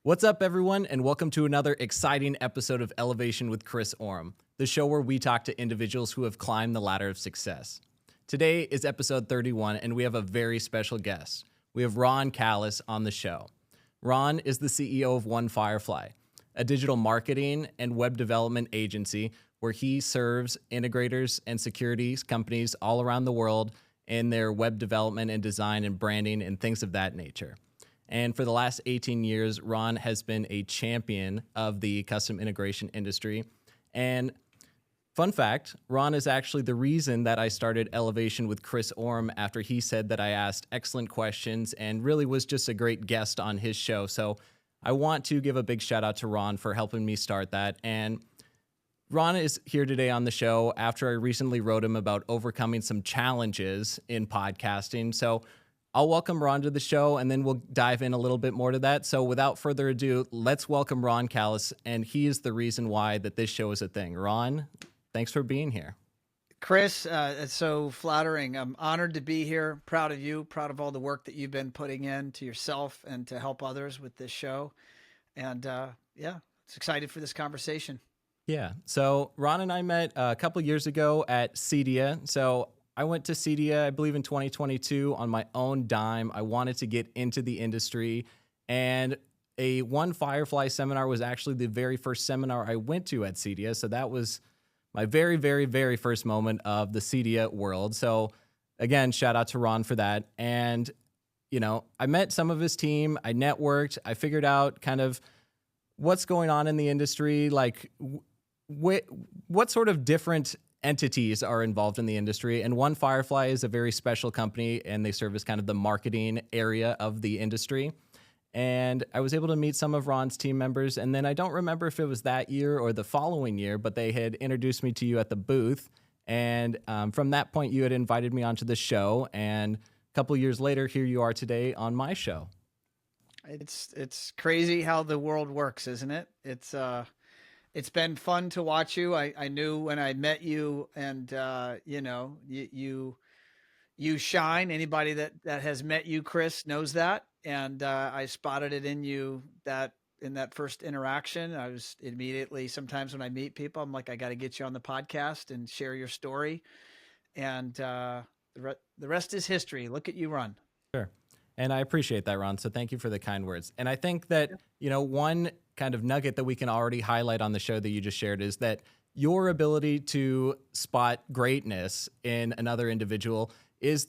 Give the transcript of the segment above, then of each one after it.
What's up, everyone, and welcome to another exciting episode of Elevation with Chris Oram, the show where we talk to individuals who have climbed the ladder of success. Today is episode 31, and we have a very special guest. We have Ron Callis on the show. Ron is the CEO of One Firefly, a digital marketing and web development agency where he serves integrators and securities companies all around the world in their web development and design and branding and things of that nature. And for the last 18 years, Ron has been a champion of the custom integration industry. And fun fact, Ron is actually the reason that I started Elevation with Chris Oram after he said that I asked excellent questions and really was just a great guest on his show. So I want to give a big shout out to Ron for helping me start that. And Ron is here today on the show after I recently wrote him about overcoming some challenges in podcasting. So I'll welcome Ron to the show, and then we'll dive in a little bit more to that. So without further ado, let's welcome Ron Callis, and he is the reason why that this show is a thing. Ron, thanks for being here. Chris, it's so flattering. I'm honored to be here. Proud of you, proud of all the work that you've been putting in to yourself and to help others with this show. And it's excited for this conversation. Yeah. So Ron and I met a couple years ago at CEDIA. So I went to CEDIA, I believe in 2022 on my own dime. I wanted to get into the industry, and a One Firefly seminar was actually the very first seminar I went to at CEDIA. So that was my very, very, very first moment of the CEDIA world. So again, shout out to Ron for that. And, you know, I met some of his team, I networked, I figured out kind of what's going on in the industry, like what sort of different entities are involved in the industry. And One Firefly is a very special company, and they serve as kind of the marketing area of the industry. And I was able to meet some of Ron's team members. And then I don't remember if it was that year or the following year, but they had introduced me to you at the booth. And from that point, you had invited me onto the show. And a couple years later, here you are today on my show. It's crazy how the world works, isn't it? It's been fun to watch you. I knew when I met you, and you shine. Anybody that has met you, Chris, knows that. And I spotted it in you that in that first interaction. I was immediately, sometimes when I meet people, I'm like, I got to get you on the podcast and share your story. And the rest is history. Look at you run. Sure. And I appreciate that, Ron. So thank you for the kind words. And I think that, one kind of nugget that we can already highlight on the show that you just shared is that your ability to spot greatness in another individual is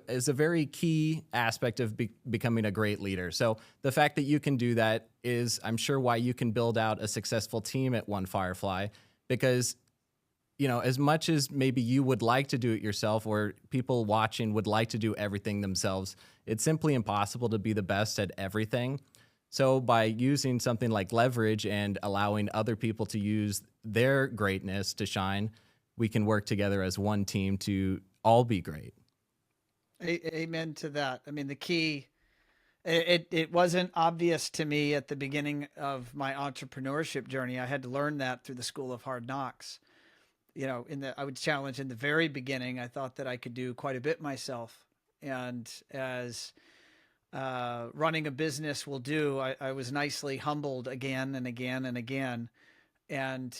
is a very key aspect of becoming a great leader. So the fact that you can do that is, I'm sure, why you can build out a successful team at One Firefly, because as much as maybe you would like to do it yourself, or people watching would like to do everything themselves, it's simply impossible to be the best at everything. So by using something like leverage and allowing other people to use their greatness to shine, we can work together as one team to all be great. Amen to that. I mean, the key, it wasn't obvious to me at the beginning of my entrepreneurship journey. I had to learn that through the School of Hard Knocks. I would challenge in the very beginning, I thought that I could do quite a bit myself. And as running a business will do, I was nicely humbled again and again and again. And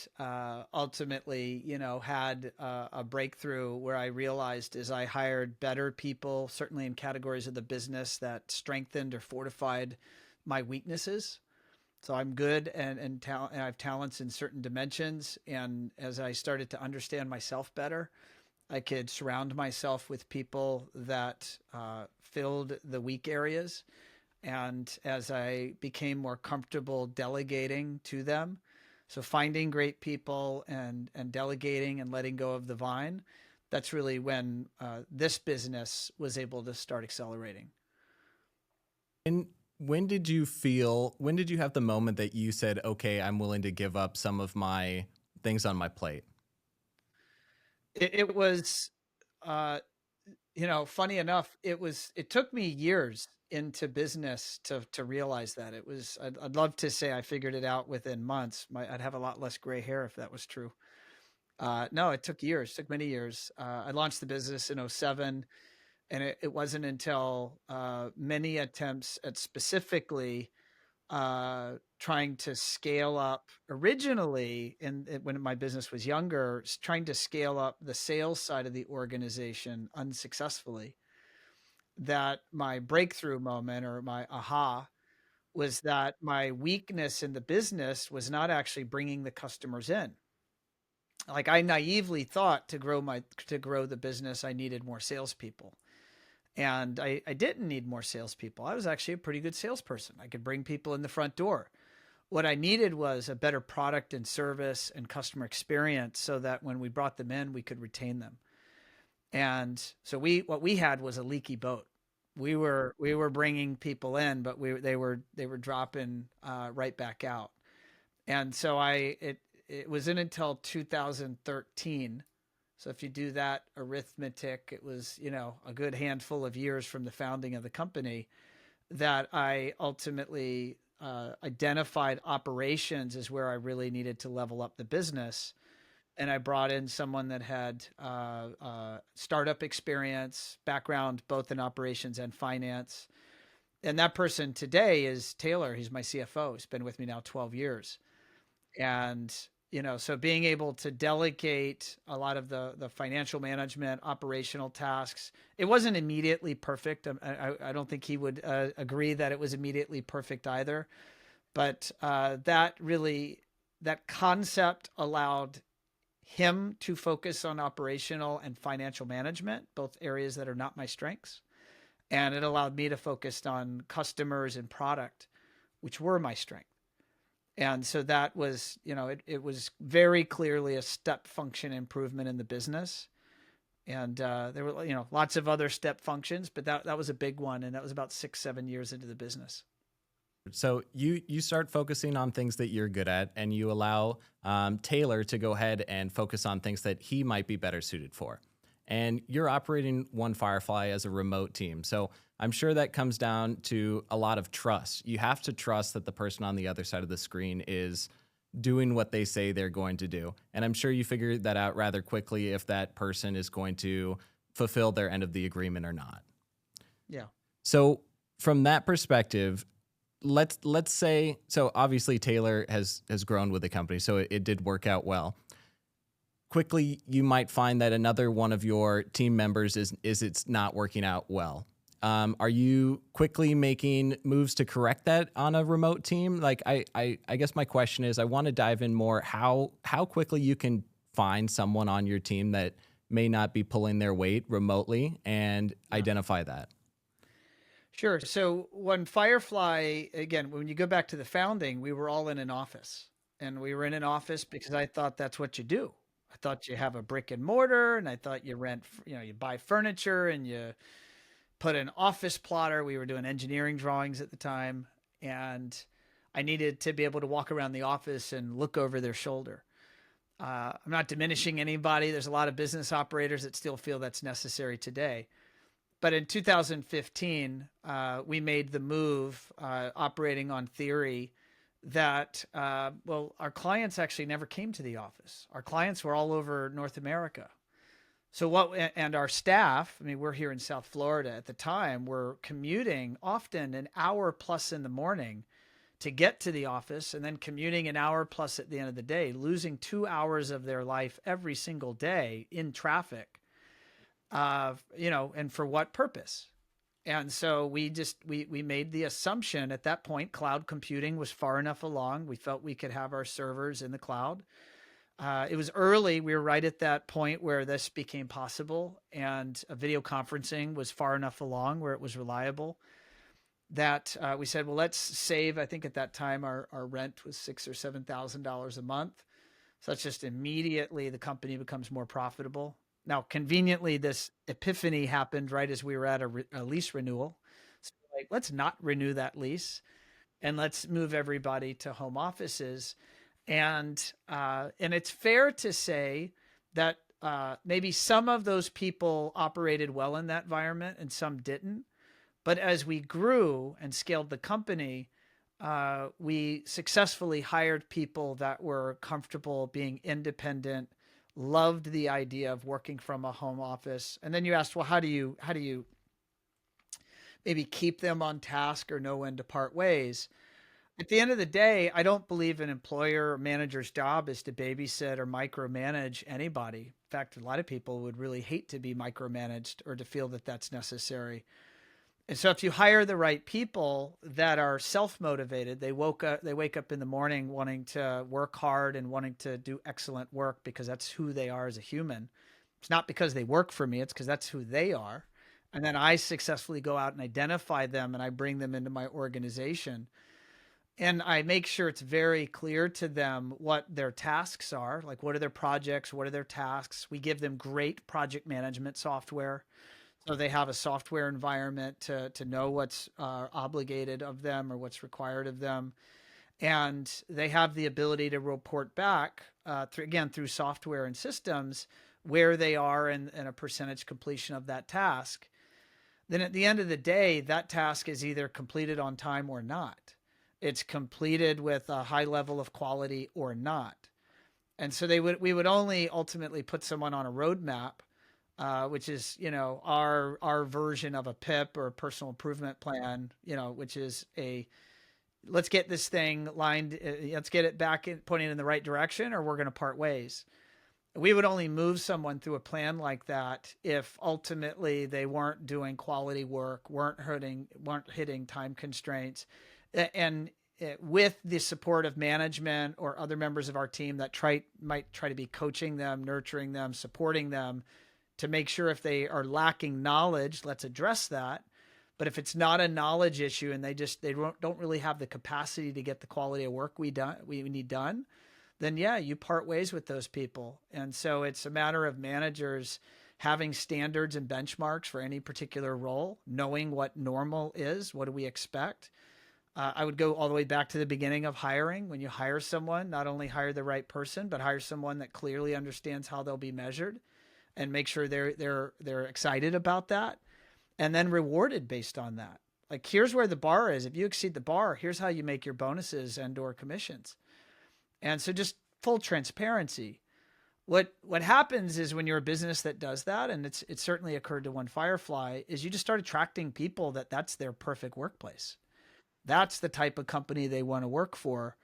ultimately, had a breakthrough where I realized as I hired better people, certainly in categories of the business that strengthened or fortified my weaknesses. So I'm good and I have talents in certain dimensions. And as I started to understand myself better, I could surround myself with people that filled the weak areas. And as I became more comfortable delegating to them, so finding great people and delegating and letting go of the vine, that's really when this business was able to start accelerating. And when did you have the moment that you said, okay, I'm willing to give up some of my things on my plate? It was, funny enough, it took me years into business to realize that. I'd love to say I figured it out within months. I'd have a lot less gray hair if that was true. No, it took years, took many years. I launched the business in 2007. And it wasn't until many attempts at specifically trying to scale up originally when my business was younger, trying to scale up the sales side of the organization unsuccessfully, that my breakthrough moment or my aha was that my weakness in the business was not actually bringing the customers in. Like I naively thought to grow the business, I needed more salespeople. And I didn't need more salespeople. I was actually a pretty good salesperson. I could bring people in the front door. What I needed was a better product and service and customer experience so that when we brought them in, we could retain them. And so what we had was a leaky boat. We were bringing people in, but they were dropping right back out. And so it wasn't until 2013. So if you do that arithmetic, it was, a good handful of years from the founding of the company that I ultimately identified operations as where I really needed to level up the business. And I brought in someone that had startup experience, background both in operations and finance. And that person today is Taylor. He's my CFO. He's been with me now 12 years. And so being able to delegate a lot of the financial management, operational tasks, it wasn't immediately perfect. I don't think he would agree that it was immediately perfect either. But that concept allowed him to focus on operational and financial management, both areas that are not my strengths. And it allowed me to focus on customers and product, which were my strength. And so that was, it was very clearly a step function improvement in the business. And there were, lots of other step functions, but that was a big one. And that was about 6-7 years into the business. So you start focusing on things that you're good at, and you allow Taylor to go ahead and focus on things that he might be better suited for. And you're operating One Firefly as a remote team. So I'm sure that comes down to a lot of trust. You have to trust that the person on the other side of the screen is doing what they say they're going to do. And I'm sure you figured that out rather quickly if that person is going to fulfill their end of the agreement or not. Yeah. So from that perspective, let's say, so obviously Taylor has grown with the company, so it did work out well. Quickly, you might find that another one of your team members is it's not working out well. Are you quickly making moves to correct that on a remote team? Like, I guess my question is, I want to dive in more how quickly you can find someone on your team that may not be pulling their weight remotely and identify that. Sure. So when Firefly, again, when you go back to the founding, we were all in an office, and we were in an office because I thought that's what you do. I thought you have a brick and mortar, and I thought you rent, you buy furniture and you put an office plotter. We were doing engineering drawings at the time, and I needed to be able to walk around the office and look over their shoulder. I'm not diminishing anybody. There's a lot of business operators that still feel that's necessary today. But in 2015, we made the move, operating on theory that, our clients actually never came to the office. Our clients were all over North America. So and our staff, I mean, we're here in South Florida at the time, we're commuting often an hour plus in the morning to get to the office, and then commuting an hour plus at the end of the day, losing 2 hours of their life every single day in traffic. And for what purpose? And so we made the assumption at that point, cloud computing was far enough along. We felt we could have our servers in the cloud. It was early. We were right at that point where this became possible, and video conferencing was far enough along where it was reliable that we said, well, let's save. I think at that time our rent was $6,000 or $7,000 a month. So that's just immediately the company becomes more profitable. Now, conveniently, this epiphany happened right as we were at a lease renewal. So like, let's not renew that lease, and let's move everybody to home offices. And it's fair to say that maybe some of those people operated well in that environment and some didn't. But as we grew and scaled the company, we successfully hired people that were comfortable being independent, loved the idea of working from a home office. And then you asked, well, how do you maybe keep them on task or know when to part ways? At the end of the day, I don't believe an employer or manager's job is to babysit or micromanage anybody. In fact, a lot of people would really hate to be micromanaged or to feel that that's necessary. And so if you hire the right people that are self-motivated, they wake up in the morning wanting to work hard and wanting to do excellent work because that's who they are as a human. It's not because they work for me, it's because that's who they are. And then I successfully go out and identify them and I bring them into my organization. And I make sure it's very clear to them what their tasks are, like what are their projects, what are their tasks. We give them great project management software. So they have a software environment to know what's obligated of them or what's required of them. And they have the ability to report back, through software and systems, where they are in a percentage completion of that task. Then at the end of the day, that task is either completed on time or not. It's completed with a high level of quality or not. And so we would only ultimately put someone on a roadmap, which is, our version of a PIP or a personal improvement plan, which is let's get this thing lined, let's get it back pointing in the right direction, or we're going to part ways. We would only move someone through a plan like that if ultimately they weren't doing quality work, weren't hitting time constraints, and with the support of management or other members of our team that might try to be coaching them, nurturing them, supporting them to make sure if they are lacking knowledge, let's address that. But if it's not a knowledge issue and they don't really have the capacity to get the quality of work we need done, then yeah, you part ways with those people. And so it's a matter of managers having standards and benchmarks for any particular role, knowing what normal is, what do we expect. I would go all the way back to the beginning of hiring. When you hire someone, not only hire the right person, but hire someone that clearly understands how they'll be measured, and make sure they're excited about that, and then rewarded based on that. Like, here's where the bar is. If you exceed the bar, here's how you make your bonuses and or commissions. And so just full transparency. What happens is when you're a business that does that, and it's certainly occurred to One Firefly, is you just start attracting people that's their perfect workplace. That's the type of company they want to work for.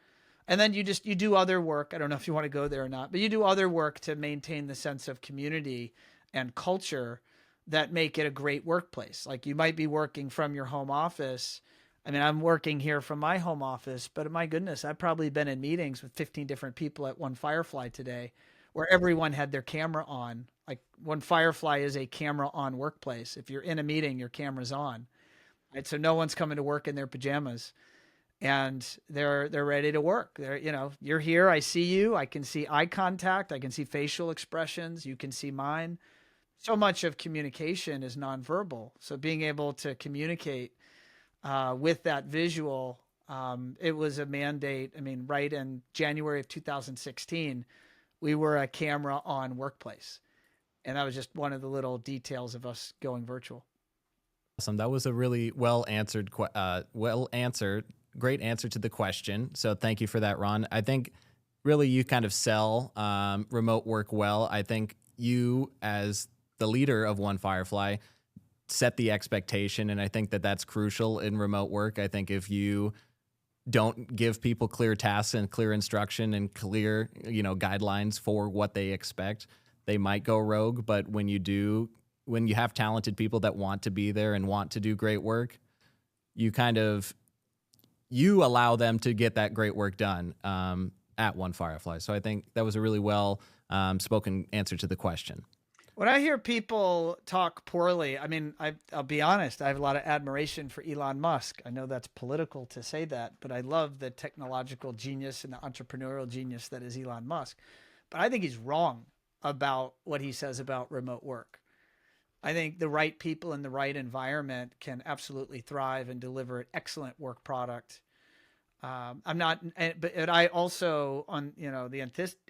And then you do other work. I don't know if you want to go there or not, but you do other work to maintain the sense of community and culture that make it a great workplace. Like, you might be working from your home office. I mean, I'm working here from my home office, but my goodness, I've probably been in meetings with 15 different people at One Firefly today where everyone had their camera on. Like, One Firefly is a camera on workplace. If you're in a meeting, your camera's on. Right? So no one's coming to work in their pajamas, and they're ready to work. You're here. I see you. I can see eye contact. I can see facial expressions. You can see mine. So much of communication is nonverbal. So being able to communicate with that visual, it was a mandate. I mean, right in January of 2016, we were a camera on workplace. And that was just one of the little details of us going virtual. Awesome. That was a really well answered, great answer to the question. So thank you for that, Ron. I think really you kind of sell remote work well. I think you, as the leader of One Firefly, set the expectation. And I think that's crucial in remote work. I think if you don't give people clear tasks and clear instruction and clear, guidelines for what they expect, they might go rogue. But when you have talented people that want to be there and want to do great work, you allow them to get that great work done at One Firefly. So I think that was a really well spoken answer to the question. When I hear people talk poorly, I mean, I'll be honest, I have a lot of admiration for Elon Musk. I know that's political to say that, but I love the technological genius and the entrepreneurial genius that is Elon Musk. But I think he's wrong about what he says about remote work. I think the right people in the right environment can absolutely thrive and deliver an excellent work product. I'm not, but I also, on the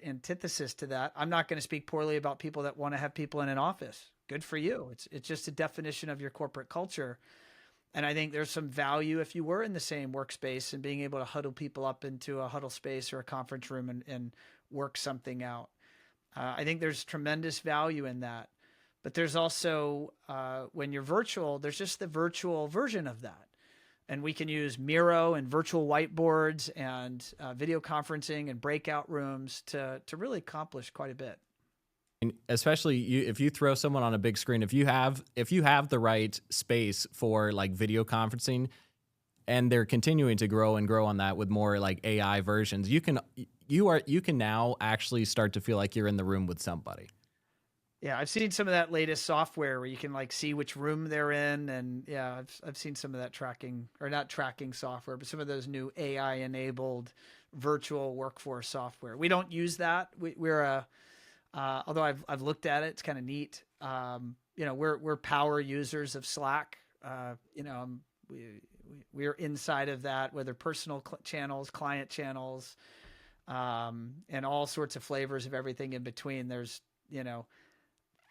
antithesis to that, I'm not going to speak poorly about people that want to have people in an office. Good for you. It's just a definition of your corporate culture. And I think there's some value if you were in the same workspace and being able to huddle people up into a huddle space or a conference room and work something out. I think there's tremendous value in that. But there's also, when you're virtual, there's just the virtual version of that. And we can use Miro and virtual whiteboards and video conferencing and breakout rooms to really accomplish quite a bit. Especially if you throw someone on a big screen, if you have the right space for like video conferencing, and they're continuing to grow and grow on that with more like AI versions, you can now actually start to feel like you're in the room with somebody. Yeah, I've seen some of that latest software where you can like see which room they're in, and yeah, I've seen some of that tracking, or not tracking software, but some of those new AI enabled virtual workforce software. We don't use that. We're a although I've looked at it, it's kind of neat. We're power users of Slack. We're inside of that, whether personal channels, client channels, and all sorts of flavors of everything in between. There's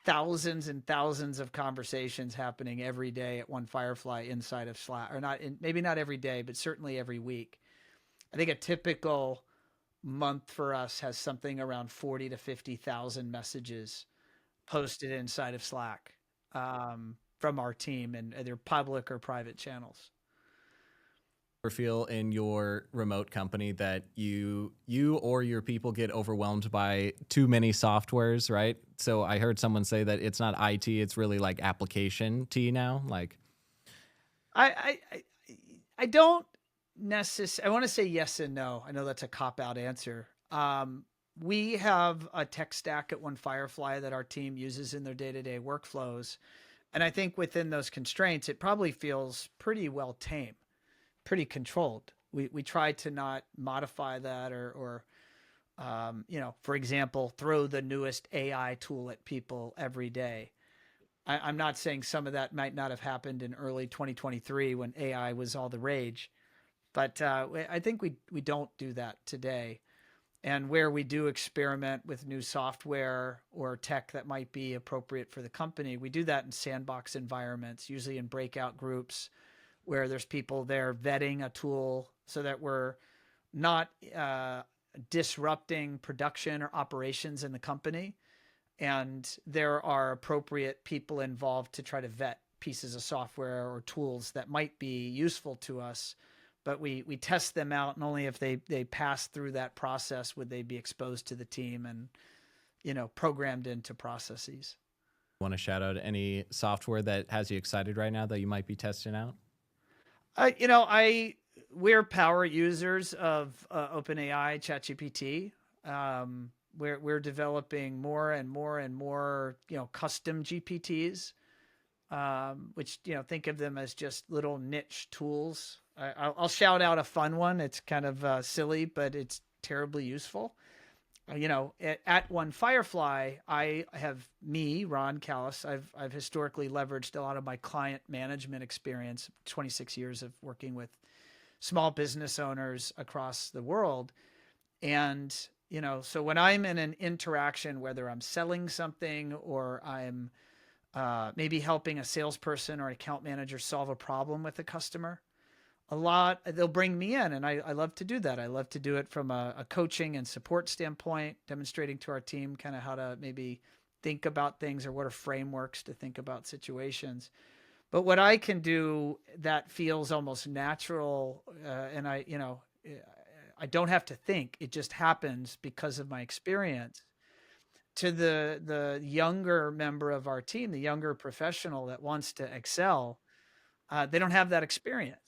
thousands and thousands of conversations happening every day at One Firefly inside of Slack, or maybe not every day, but certainly every week. I think a typical month for us has something around 40 to 50,000 messages posted inside of Slack from our team, and either public or private channels. Or feel in your remote company that you or your people get overwhelmed by too many softwares, right? So I heard someone say that it's not IT, it's really like application T now. Like, I don't necessarily. I want to say yes and no. I know that's a cop out answer. We have a tech stack at One Firefly that our team uses in their day-to-day workflows, and I think within those constraints, it probably feels pretty well tamed, pretty controlled. We try to not modify that or for example, throw the newest AI tool at people every day. I'm not saying some of that might not have happened in early 2023 when AI was all the rage, but I think we don't do that today. And where we do experiment with new software or tech that might be appropriate for the company, we do that in sandbox environments, usually in breakout groups where there's people there vetting a tool so that we're not disrupting production or operations in the company. And there are appropriate people involved to try to vet pieces of software or tools that might be useful to us. But we test them out, and only if they pass through that process would they be exposed to the team and programmed into processes. Want to shout out any software that has you excited right now that you might be testing out? We're power users of OpenAI, ChatGPT. We're developing more and more and more, custom GPTs, which, think of them as just little niche tools. I'll shout out a fun one. It's kind of silly, but it's terribly useful. At One Firefly, Ron Callis, I've historically leveraged a lot of my client management experience, 26 years of working with small business owners across the world. And, so when I'm in an interaction, whether I'm selling something or I'm maybe helping a salesperson or account manager solve a problem with a customer, they'll bring me in, and I love to do that. I love to do it from a coaching and support standpoint, demonstrating to our team kind of how to maybe think about things or what are frameworks to think about situations. But what I can do that feels almost natural, and I don't have to think; it just happens because of my experience. To the younger member of our team, the younger professional that wants to excel, they don't have that experience.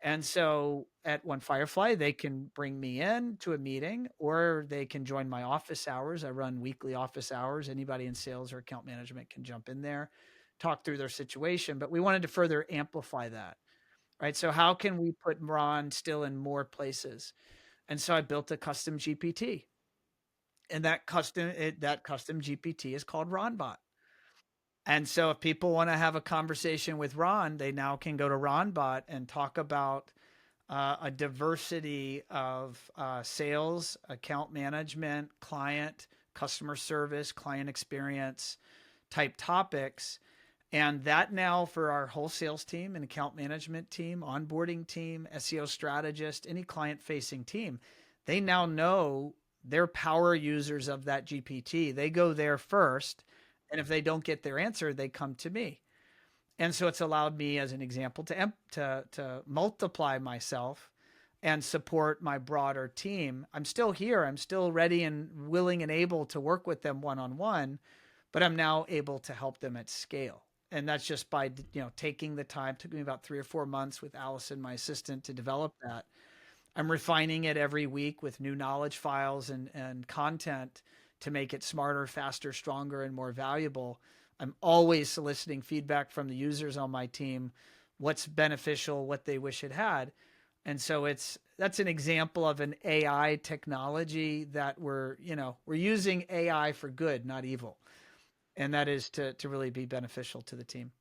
And so at One Firefly, they can bring me in to a meeting, or they can join my office hours. I run weekly office hours. Anybody in sales or account management can jump in there, talk through their situation. But we wanted to further amplify that, right? So how can we put Ron still in more places? And so I built a custom GPT, and that custom GPT is called RonBot. And so if people want to have a conversation with Ron, they now can go to RonBot and talk about a diversity of sales, account management, client, customer service, client experience type topics. And that now for our whole sales team and account management team, onboarding team, SEO strategist, any client facing team, they now know they're power users of that GPT. They go there first. And if they don't get their answer, they come to me. And so it's allowed me, as an example, to multiply myself and support my broader team. I'm still here. I'm still ready and willing and able to work with them one-on-one, but I'm now able to help them at scale. And that's just by, taking the time. It took me about 3 or 4 months with Allison, my assistant, to develop that. I'm refining it every week with new knowledge files and content to make it smarter, faster, stronger, and more valuable. I'm always soliciting feedback from the users on my team, what's beneficial, what they wish it had. And so that's an example of an AI technology that we're using AI for good, not evil. And that is to really be beneficial to the team.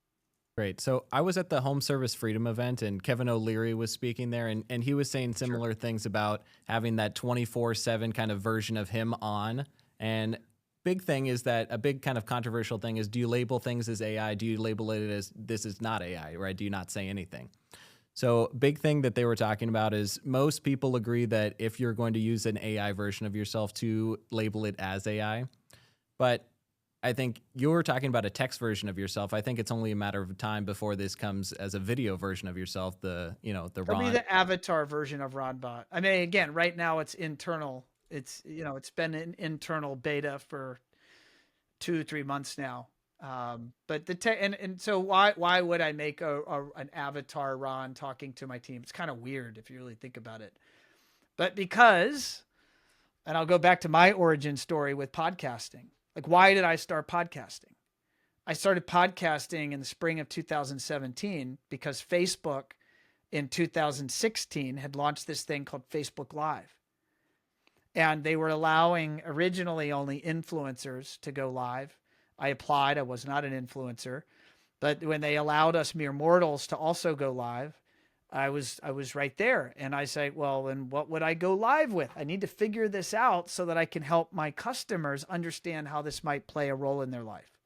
Great. So I was at the Home Service Freedom event, and Kevin O'Leary was speaking there, and he was saying similar things about having that 24/7 kind of version of him on. And big thing is that a big kind of controversial thing is, do you label things as AI? Do you label it as this is not AI, right? Do you not say anything? So big thing that they were talking about is most people agree that if you're going to use an AI version of yourself, to label it as AI. But I think you're talking about a text version of yourself. I think it's only a matter of time before this comes as a video version of yourself. The It'll Ron. be the avatar version of Ronbot. I mean, again, right now it's internal. It's been in internal beta for 2-3 months now. But and so why would I make an avatar Ron talking to my team? It's kind of weird if you really think about it. But because, and I'll go back to my origin story with podcasting. Like, why did I start podcasting? I started podcasting in the spring of 2017 because Facebook in 2016 had launched this thing called Facebook Live. And they were allowing originally only influencers to go live. I applied. I was not an influencer. But when they allowed us mere mortals to also go live, I was right there. And I say, well, then what would I go live with? I need to figure this out so that I can help my customers understand how this might play a role in their life.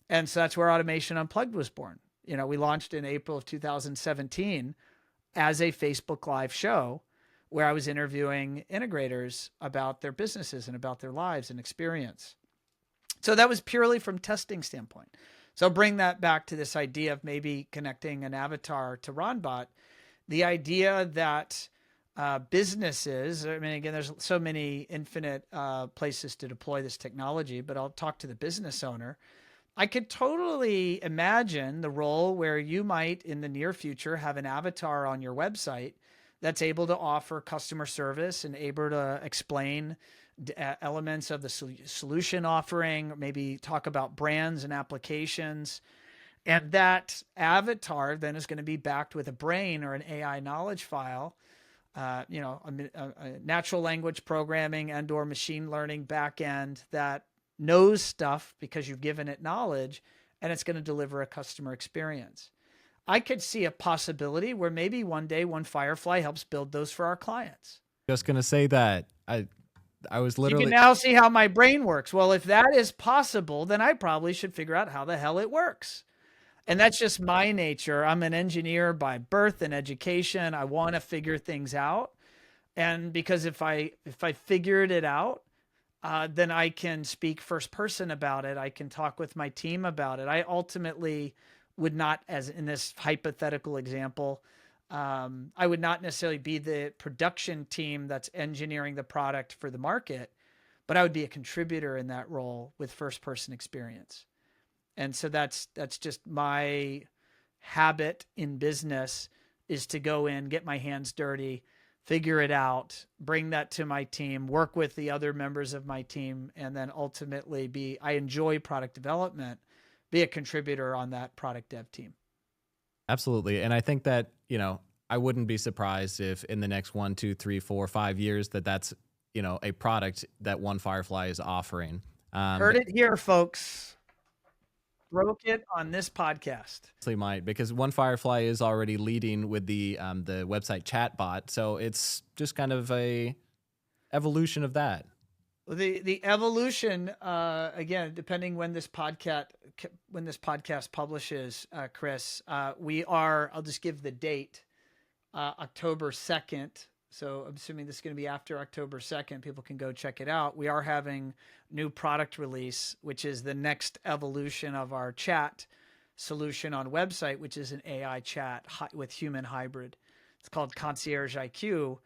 And so that's where Automation Unplugged was born. We launched in April of 2017 as a Facebook Live show where I was interviewing integrators about their businesses and about their lives and experience. So that was purely from testing standpoint. So bring that back to this idea of maybe connecting an avatar to Ronbot. The idea that businesses, I mean, again, there's so many infinite places to deploy this technology, but I'll talk to the business owner. I could totally imagine the role where you might in the near future have an avatar on your website that's able to offer customer service and able to explain elements of the solution offering, maybe talk about brands and applications. And that avatar then is going to be backed with a brain or an AI knowledge file, a natural language programming and or machine learning backend that knows stuff because you've given it knowledge, and it's going to deliver a customer experience. I could see a possibility where maybe one day One Firefly helps build those for our clients. Just going to say that. I was literally... You can now see how my brain works. Well, if that is possible, then I probably should figure out how the hell it works. And that's just my nature. I'm an engineer by birth and education. I want to figure things out. And because if I figured it out, then I can speak first person about it. I can talk with my team about it. I ultimately would not, as in this hypothetical example, I would not necessarily be the production team that's engineering the product for the market, but I would be a contributor in that role with first person experience. And so that's just my habit in business, is to go in, get my hands dirty, figure it out, bring that to my team, work with the other members of my team, and then ultimately I enjoy product development, be a contributor on that product dev team. Absolutely. And I think that, I wouldn't be surprised if in the next 1, 2, 3, 4, 5 years that's, a product that One Firefly is offering. Heard it here, folks. Broke it on this podcast. Might, because One Firefly is already leading with the website chatbot. So it's just kind of a evolution of that. The evolution, again, depending when this podcast publishes, Chris, I'll just give the date, October 2nd. So I'm assuming this is going to be after October 2nd. People can go check it out. We are having new product release, which is the next evolution of our chat solution on website, which is an AI chat with human hybrid. It's called Concierge IQ,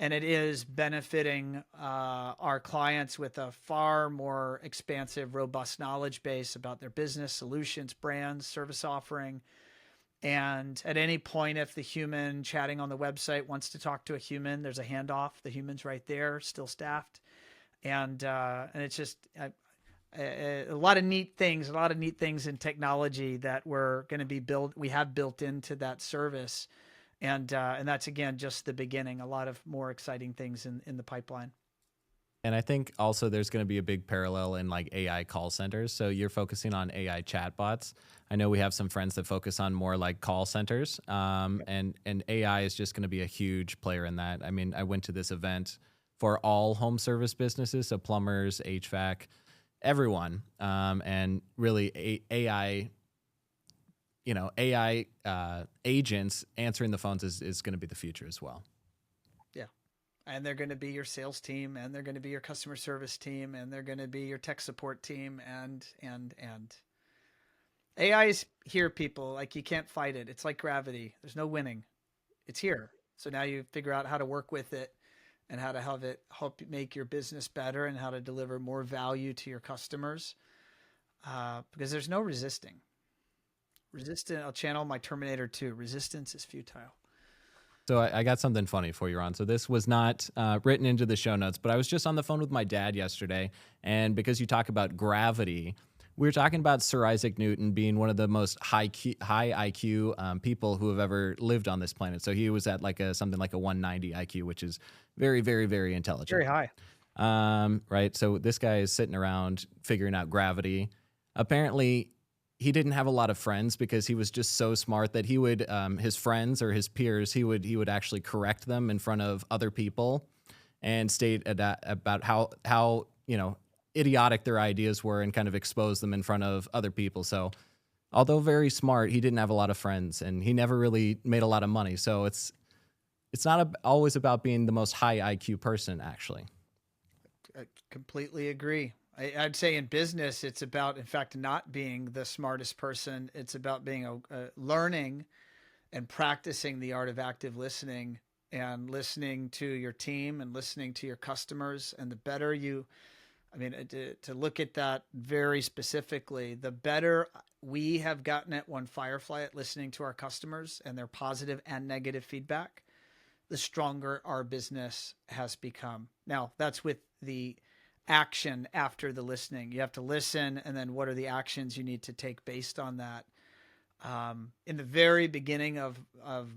and it is benefiting our clients with a far more expansive, robust knowledge base about their business, solutions, brands, service offering. And at any point, if the human chatting on the website wants to talk to a human, there's a handoff. The human's right there, still staffed, and it's just a lot of neat things, in technology that we have built into that service, and that's again just the beginning. A lot of more exciting things in the pipeline. And I think also there's going to be a big parallel in like AI call centers. So you're focusing on AI chatbots. I know we have some friends that focus on more like call centers, and AI is just going to be a huge player in that. I mean, I went to this event for all home service businesses, so plumbers, HVAC, everyone, and really AI. AI agents answering the phones is going to be the future as well. And they're going to be your sales team, and they're going to be your customer service team, and they're going to be your tech support team. And AI is here, people. Like, you can't fight it. It's like gravity. There's no winning. It's here. So now you figure out how to work with it and how to have it help make your business better and how to deliver more value to your customers. Because there's no resisting. I'll channel my Terminator 2. Resistance is futile. So I got something funny for you, Ron. So this was not written into the show notes, but I was just on the phone with my dad yesterday, and because you talk about gravity, we were talking about Sir Isaac Newton being one of the most high IQ people who have ever lived on this planet. So he was at like something like a 190 IQ, which is very, very, very intelligent. Very high. Right. So this guy is sitting around figuring out gravity. Apparently, he didn't have a lot of friends because he was just so smart that he would, his friends or his peers, he would actually correct them in front of other people and state about how idiotic their ideas were and kind of expose them in front of other people. So although very smart, he didn't have a lot of friends and he never really made a lot of money. So it's not always about being the most high IQ person, actually. I completely agree. I'd say in business, it's about, in fact, not being the smartest person. It's about being learning and practicing the art of active listening and listening to your team and listening to your customers. And the better to look at that very specifically, the better we have gotten at One Firefly at listening to our customers and their positive and negative feedback, the stronger our business has become. Now, that's with the action after the listening. You have to listen, and then what are the actions you need to take based on that? In the very beginning of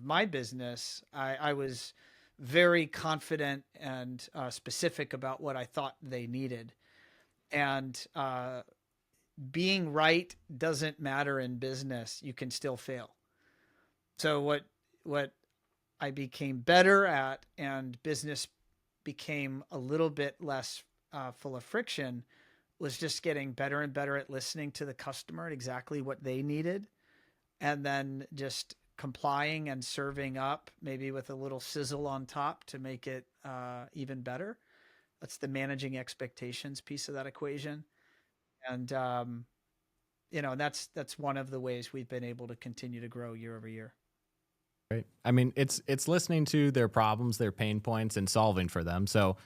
my business, I was very confident and specific about what I thought they needed. And being right doesn't matter in business. You can still fail. So what I became better at, and business became a little bit less full of friction, was just getting better and better at listening to the customer and exactly what they needed, and then just complying and serving up, maybe with a little sizzle on top to make it even better. That's the managing expectations piece of that equation. And that's one of the ways we've been able to continue to grow year over year. Right. I mean, it's listening to their problems, their pain points, and solving for them. So,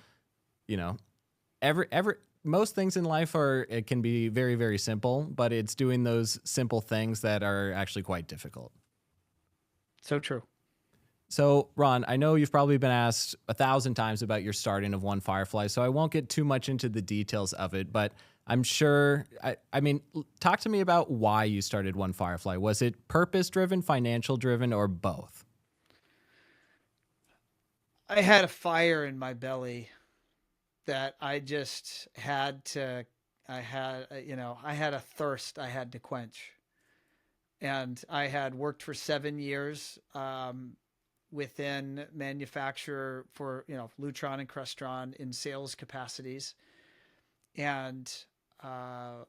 most things in life it can be very, very simple, but it's doing those simple things that are actually quite difficult. So true. So, Ron, I know you've probably been asked 1,000 times about your starting of One Firefly, so I won't get too much into the details of it, but I'm sure, talk to me about why you started One Firefly. Was it purpose-driven, financial-driven, or both? I had a fire in my belly that I just had to, I had a thirst I had to quench. And I had worked for 7 years within manufacturer for, Lutron and Crestron in sales capacities. And I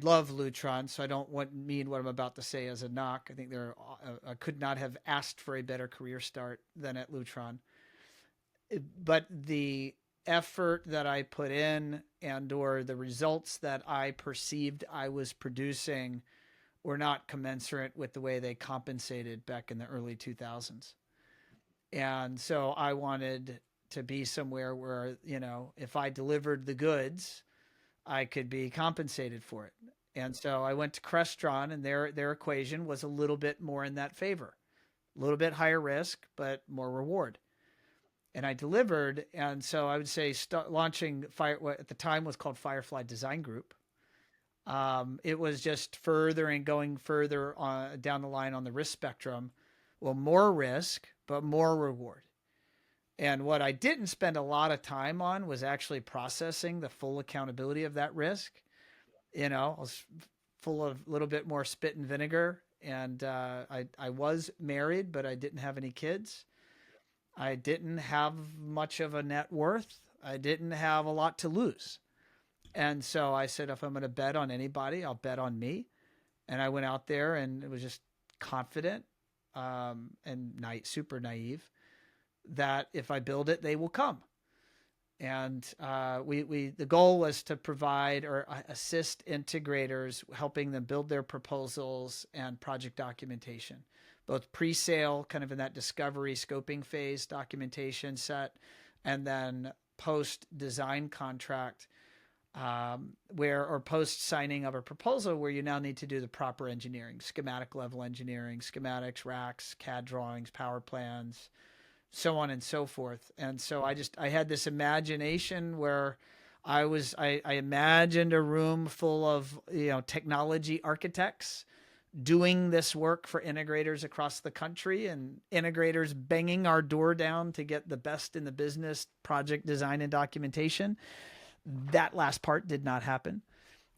love Lutron, so I don't mean what I'm about to say as a knock. I think I could not have asked for a better career start than at Lutron. But the effort that I put in or the results that I perceived I was producing were not commensurate with the way they compensated back in the early 2000s. And so I wanted to be somewhere where, if I delivered the goods, I could be compensated for it. And so I went to Crestron, and their equation was a little bit more in that favor, a little bit higher risk, but more reward. And I delivered. And so I would say launching what at the time was called Firefly Design Group. It was just further and going further down the line on the risk spectrum. Well, more risk, but more reward. And what I didn't spend a lot of time on was actually processing the full accountability of that risk. I was full of a little bit more spit and vinegar. And I was married, but I didn't have any kids. I didn't have much of a net worth. I didn't have a lot to lose. And so I said, if I'm going to bet on anybody, I'll bet on me. And I went out there and it was just confident and super naive that if I build it, they will come. And the goal was to provide or assist integrators, helping them build their proposals and project documentation, both pre-sale, kind of in that discovery scoping phase documentation set, and then post-design contract, or post signing of a proposal where you now need to do the proper engineering, schematic level engineering, schematics, racks, CAD drawings, power plans, so on and so forth. And so I had this imagination where I imagined a room full of, technology architects doing this work for integrators across the country, and integrators banging our door down to get the best in the business project design and documentation. That last part did not happen.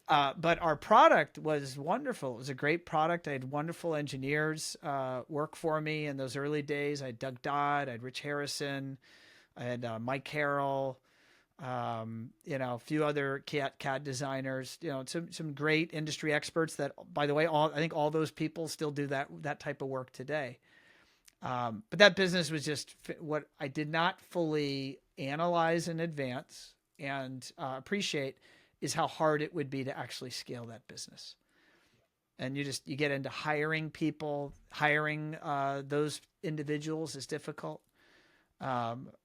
But our product was wonderful. It was a great product. I had wonderful engineers work for me in those early days. I had Doug Dodd, I had Rich Harrison, I had Mike Carroll, a few other CAD designers, some great industry experts that, by the way, I think all those people still do that type of work today. But that business was just what I did not fully analyze in advance and appreciate is how hard it would be to actually scale that business. And you get into hiring people, hiring those individuals is difficult.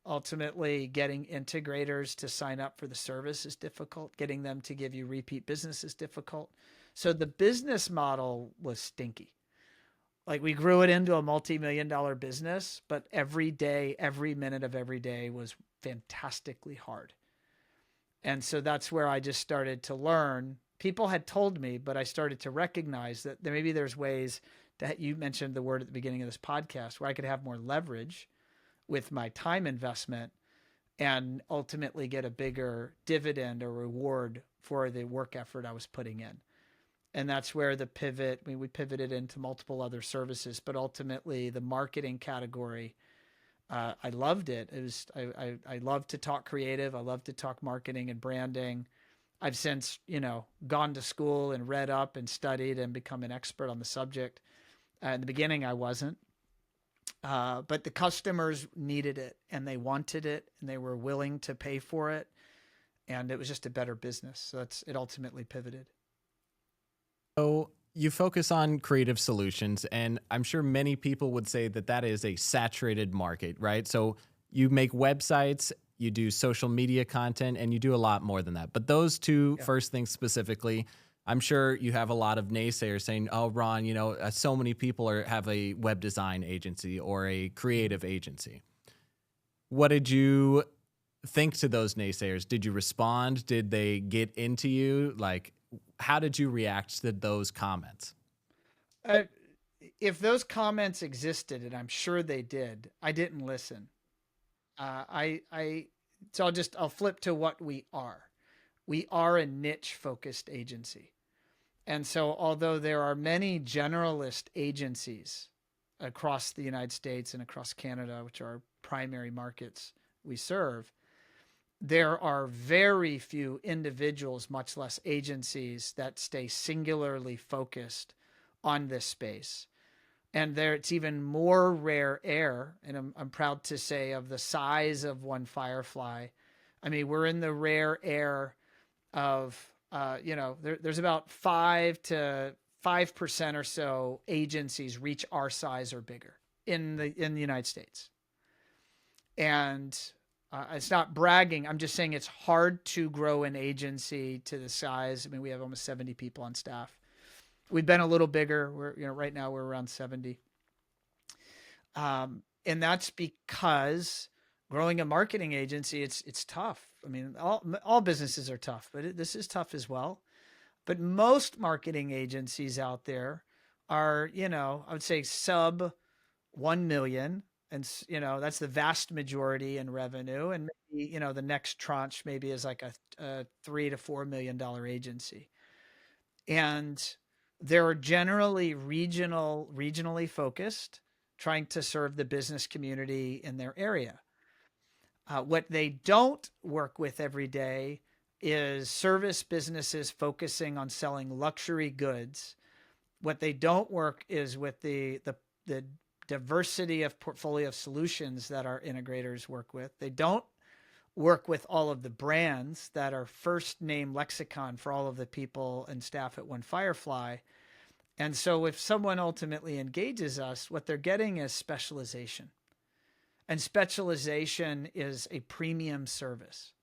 Ultimately, getting integrators to sign up for the service is difficult. Getting them to give you repeat business is difficult. So the business model was stinky. Like, we grew it into a multi-million-dollar business, but every day, every minute of every day was fantastically hard. And so that's where I just started to learn. People had told me, but I started to recognize that maybe there's ways that, you mentioned the word at the beginning of this podcast, where I could have more leverage with my time investment and ultimately get a bigger dividend or reward for the work effort I was putting in. And that's where the pivot, we pivoted into multiple other services, but ultimately the marketing category, I loved it. I love to talk creative. I love to talk marketing and branding. I've since, gone to school and read up and studied and become an expert on the subject. In the beginning, I wasn't. But the customers needed it and they wanted it and they were willing to pay for it. And it was just a better business. So it ultimately pivoted. So you focus on creative solutions, and I'm sure many people would say that is a saturated market, right? So you make websites, you do social media content, and you do a lot more than that. But those two first things specifically, I'm sure you have a lot of naysayers saying, oh, Ron, so many people have a web design agency or a creative agency. What did you think to those naysayers? Did you respond? Did they get into you? Like, how did you react to those comments? If those comments existed, and I'm sure they did, I didn't listen. So I'll flip to what we are. We are a niche focused agency. And so although there are many generalist agencies across the United States and across Canada, which are our primary markets we serve, there are very few individuals, much less agencies, that stay singularly focused on this space. And it's even more rare air. And I'm proud to say, of the size of One Firefly, I mean, we're in the rare air of, there's about 5 to 5% or so agencies reach our size or bigger in the United States. And it's not bragging. I'm just saying it's hard to grow an agency to the size. I mean, we have almost 70 people on staff. We've been a little bigger. Right now we're around 70. And that's because growing a marketing agency, it's tough. I mean, all businesses are tough, but this is tough as well. But most marketing agencies out there are, I would say sub 1 million. And, that's the vast majority in revenue. And maybe, the next tranche maybe is like a $3 to $4 million agency. And they're generally regionally focused, trying to serve the business community in their area. What they don't work with every day is service businesses focusing on selling luxury goods. What they don't work is with the diversity of portfolio of solutions that our integrators work with. They don't work with all of the brands that are first name lexicon for all of the people and staff at One Firefly. And so if someone ultimately engages us, what they're getting is specialization. And specialization is a premium service.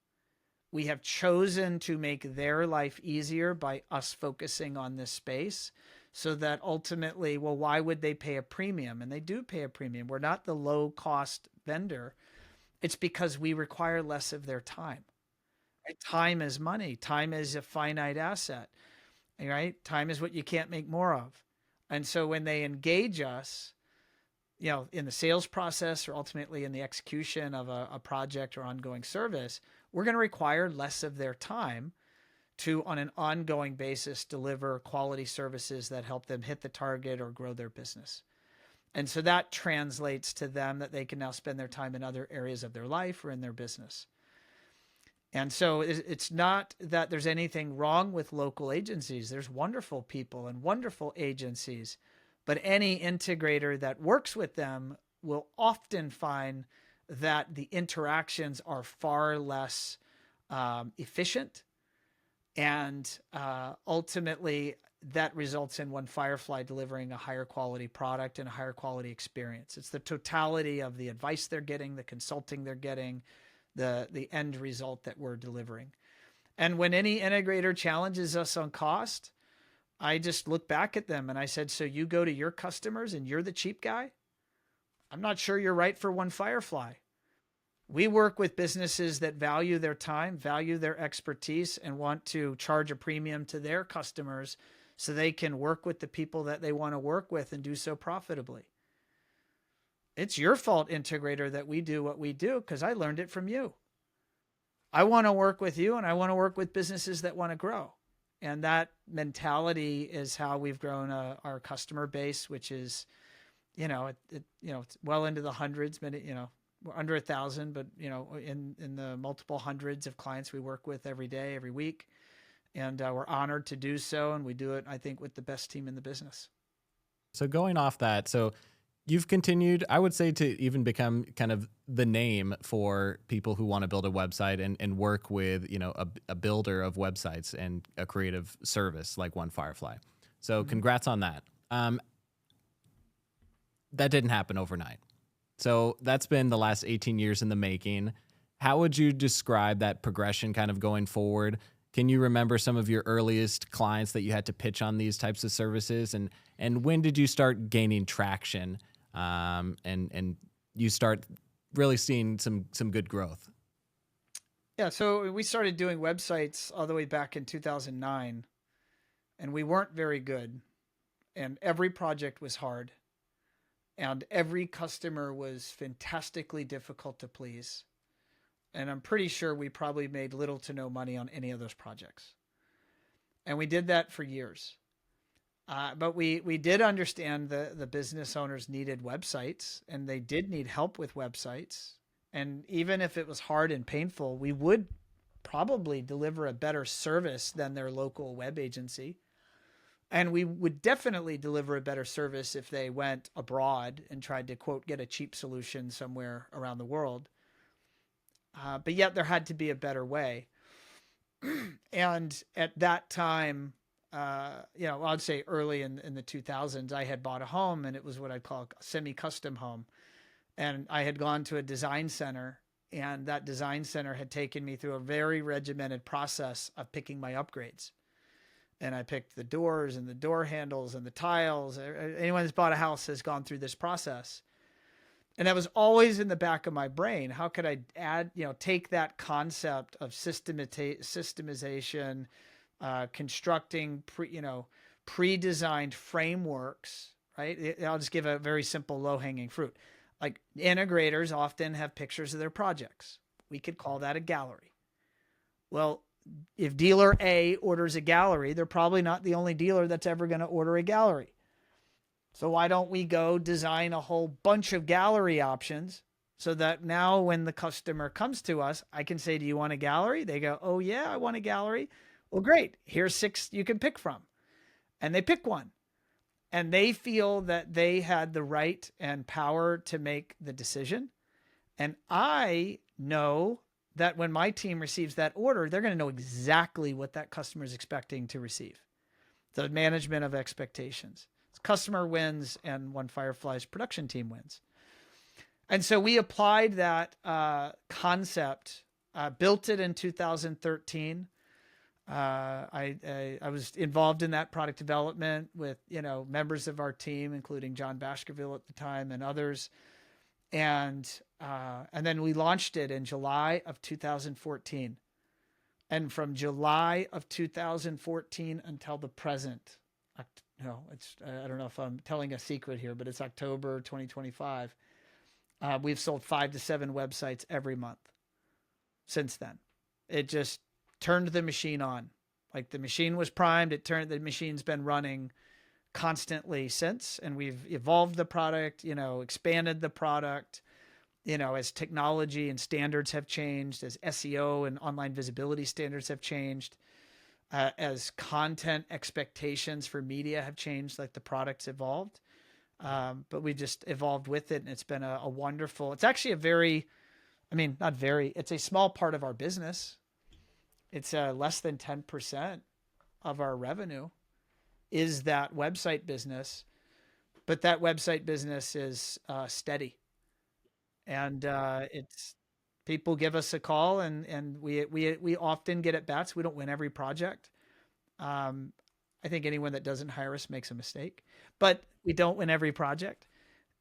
We have chosen to make their life easier by us focusing on this space so that ultimately, well, why would they pay a premium? And they do pay a premium. We're not the low cost vendor. It's because we require less of their time. Right? Time is money. Time is a finite asset. Right? Time is what you can't make more of. And so when they engage us, in the sales process or ultimately in the execution of a project or ongoing service, we're going to require less of their time to, on an ongoing basis, deliver quality services that help them hit the target or grow their business. And so that translates to them that they can now spend their time in other areas of their life or in their business. And so it's not that there's anything wrong with local agencies. There's wonderful people and wonderful agencies, but any integrator that works with them will often find that the interactions are far less efficient. And ultimately, that results in One Firefly delivering a higher quality product and a higher quality experience. It's the totality of the advice they're getting, the consulting they're getting, the end result that we're delivering. And when any integrator challenges us on cost, I just look back at them and I said, so you go to your customers and you're the cheap guy? I'm not sure you're right for One Firefly. We work with businesses that value their time, value their expertise, and want to charge a premium to their customers so they can work with the people that they want to work with and do so profitably. It's your fault, integrator, that we do what we do because I learned it from you. I want to work with you and I want to work with businesses that want to grow. And that mentality is how we've grown our customer base, which is, it's well into the hundreds, but we're under 1,000, but in the multiple hundreds of clients we work with every day, every week. And we're honored to do so. And we do it, I think, with the best team in the business. So going off that, so you've continued, I would say, to even become kind of the name for people who want to build a website and work with, a builder of websites and a creative service like One Firefly. So congrats on that. That didn't happen overnight. So that's been the last 18 years in the making. How would you describe that progression kind of going forward? Can you remember some of your earliest clients that you had to pitch on these types of services? And when did you start gaining traction and you start really seeing some good growth? Yeah, so we started doing websites all the way back in 2009, and we weren't very good. And every project was hard. And every customer was fantastically difficult to please. And I'm pretty sure we probably made little to no money on any of those projects. And we did that for years. But we did understand the business owners needed websites, and they did need help with websites. And even if it was hard and painful, we would probably deliver a better service than their local web agency. And we would definitely deliver a better service if they went abroad and tried to, quote, get a cheap solution somewhere around the world. But yet there had to be a better way. And at that time, I'd say early in the 2000s, I had bought a home, and it was what I'd call a semi-custom home. And I had gone to a design center, and that design center had taken me through a very regimented process of picking my upgrades. And I picked the doors and the door handles and the tiles. Anyone that's bought a house has gone through this process. And that was always in the back of my brain. How could I take that concept of systemization, constructing pre-designed frameworks, right? I'll just give a very simple low-hanging fruit. Like integrators often have pictures of their projects. We could call that a gallery. Well, if dealer A orders a gallery, they're probably not the only dealer that's ever going to order a gallery. So why don't we go design a whole bunch of gallery options so that now when the customer comes to us, I can say, do you want a gallery? They go, oh yeah, I want a gallery. Well, great. Here's 6 you can pick from. And they pick one. And they feel that they had the right and power to make the decision. And I know that when my team receives that order, they're going to know exactly what that customer is expecting to receive. The management of expectations. Customer wins, and One Firefly's production team wins. And so we applied that concept, built it in 2013. I was involved in that product development with members of our team, including John Baskerville at the time and others. And then we launched it in July of 2014. And from July of 2014 until the present, I don't know if I'm telling a secret here, but it's October 2025. We've sold 5 to 7 websites every month since then. It just turned the machine on. Like the machine was primed. The machine's been running constantly since, and we've evolved the product, expanded the product, as technology and standards have changed, as SEO and online visibility standards have changed. As content expectations for media have changed, like the product's evolved. But we just evolved with it, and it's been a wonderful, it's actually it's a small part of our business. It's less than 10% of our revenue is that website business, but that website business is steady. And it's, people give us a call, and we often get at bats. We don't win every project. I think anyone that doesn't hire us makes a mistake, but we don't win every project.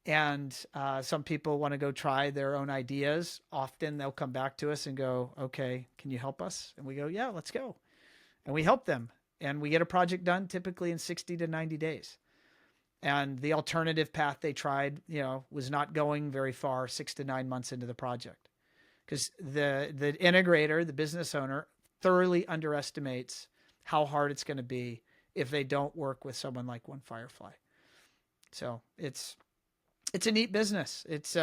And some people want to go try their own ideas. Often they'll come back to us and go, okay, can you help us? And we go, yeah, let's go. And we help them. And we get a project done typically in 60 to 90 days. And the alternative path they tried, was not going very far 6 to 9 months into the project. Because the integrator, the business owner, thoroughly underestimates how hard it's going to be if they don't work with someone like One Firefly. So it's a neat business. It's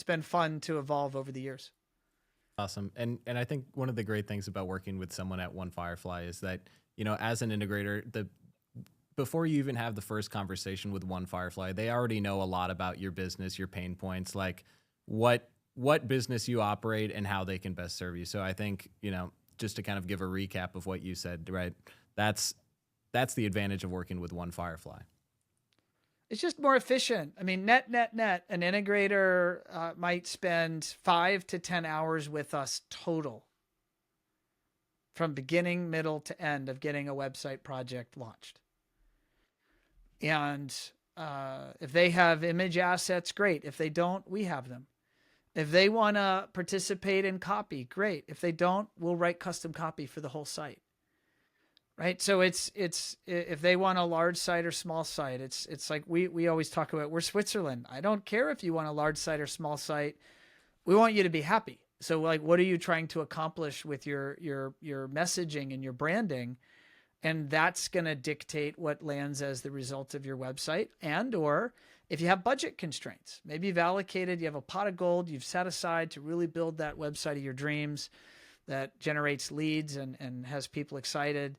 been fun to evolve over the years. Awesome. And I think one of the great things about working with someone at One Firefly is that, as an integrator, before you even have the first conversation with One Firefly, they already know a lot about your business, your pain points, like what business you operate and how they can best serve you. So I think, just to kind of give a recap of what you said, right? That's the advantage of working with One Firefly. It's just more efficient. I mean, net, an integrator might spend 5 to 10 hours with us total from beginning, middle to end of getting a website project launched. And if they have image assets, great. If they don't, we have them. If they want to participate in copy, great. If they don't, we'll write custom copy for the whole site. Right. So it's if they want a large site or small site, it's like we always talk about, we're Switzerland. I don't care if you want a large site or small site. We want you to be happy. So like, what are you trying to accomplish with your messaging and your branding? And that's going to dictate what lands as the result of your website. And, or if you have budget constraints, maybe you've allocated, you have a pot of gold you've set aside to really build that website of your dreams that generates leads and has people excited.